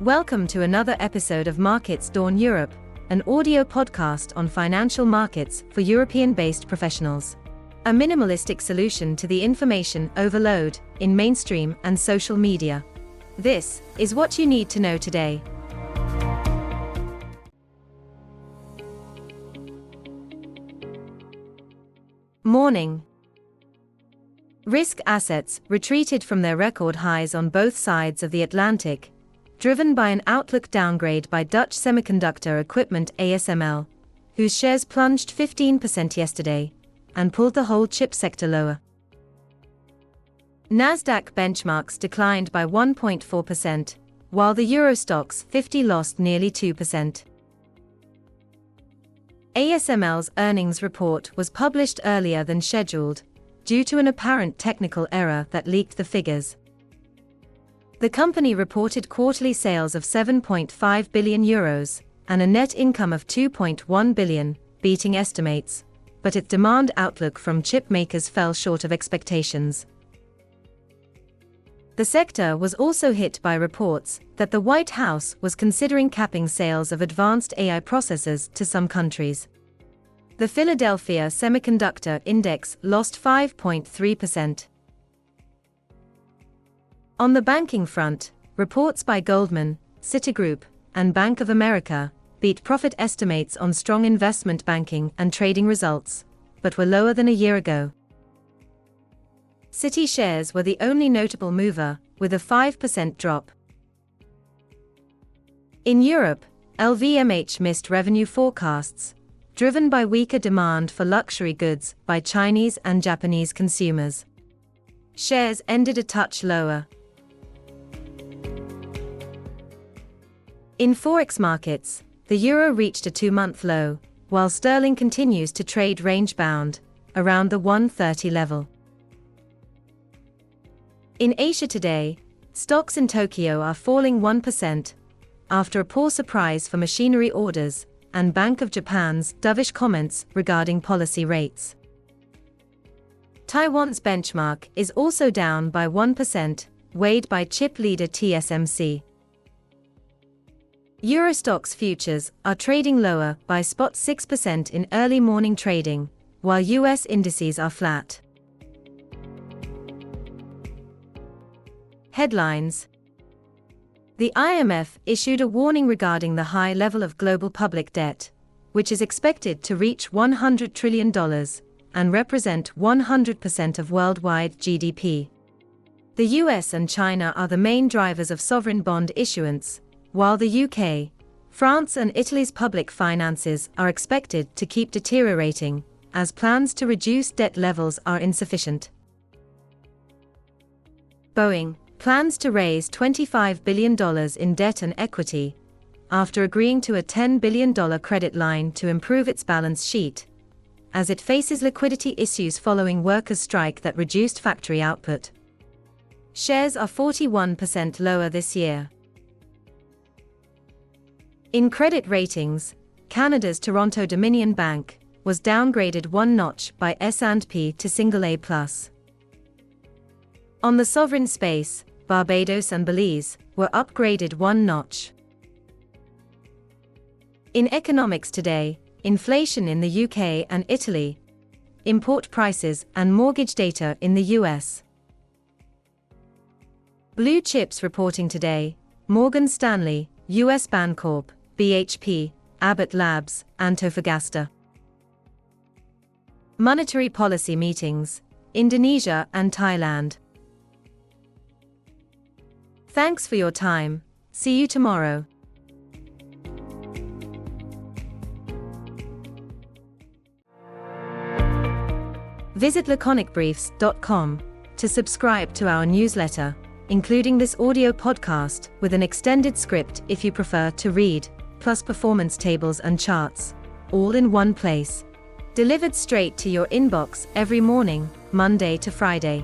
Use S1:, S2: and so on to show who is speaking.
S1: Welcome to another episode of Markets Dawn Europe, an audio podcast on financial markets for European-based professionals. A minimalistic solution to the information overload in mainstream and social media. This is what you need to know today. Morning. Risk assets retreated from their record highs on both sides of the Atlantic, driven by an outlook downgrade by Dutch semiconductor equipment ASML, whose shares plunged 15% yesterday and pulled the whole chip sector lower. Nasdaq benchmarks declined by 1.4%, while the Euro Stoxx 50 lost nearly 2%. ASML's earnings report was published earlier than scheduled, due to an apparent technical error that leaked the figures. The company reported quarterly sales of 7.5 billion euros and a net income of 2.1 billion, beating estimates, but its demand outlook from chip makers fell short of expectations. The sector was also hit by reports that the White House was considering capping sales of advanced AI processors to some countries. The Philadelphia Semiconductor Index lost 5.3%. On the banking front, reports by Goldman, Citigroup, and Bank of America beat profit estimates on strong investment banking and trading results, but were lower than a year ago. Citi shares were the only notable mover, with a 5% drop. In Europe, LVMH missed revenue forecasts, driven by weaker demand for luxury goods by Chinese and Japanese consumers. Shares ended a touch lower. In forex markets, the euro reached a two-month low, while sterling continues to trade range-bound, around the 130 level. In Asia today, stocks in Tokyo are falling 1%, after a poor surprise for machinery orders and Bank of Japan's dovish comments regarding policy rates. Taiwan's benchmark is also down by 1%, weighed by chip leader TSMC. Euro Stoxx futures are trading lower by spot 6% in early morning trading, while US indices are flat. Headlines. The IMF issued a warning regarding the high level of global public debt, which is expected to reach $100 trillion and represent 100% of worldwide GDP. The US and China are the main drivers of sovereign bond issuance, while the UK, France and Italy's public finances are expected to keep deteriorating, as plans to reduce debt levels are insufficient. Boeing plans to raise $25 billion in debt and equity, after agreeing to a $10 billion credit line to improve its balance sheet, as it faces liquidity issues following workers' strike that reduced factory output. Shares are 41% lower this year. In credit ratings, Canada's Toronto Dominion Bank was downgraded one notch by S&P to single A+. On the sovereign space, Barbados and Belize were upgraded one notch. In economics today, inflation in the UK and Italy, import prices and mortgage data in the US. Blue chips reporting today: Morgan Stanley, US Bancorp, BHP, Abbott Labs, Antofagasta. Monetary policy meetings: Indonesia and Thailand. Thanks for your time. See you tomorrow. Visit laconicbriefs.com to subscribe to our newsletter, including this audio podcast with an extended script if you prefer to read, plus performance tables and charts, all in one place. Delivered straight to your inbox every morning, Monday to Friday.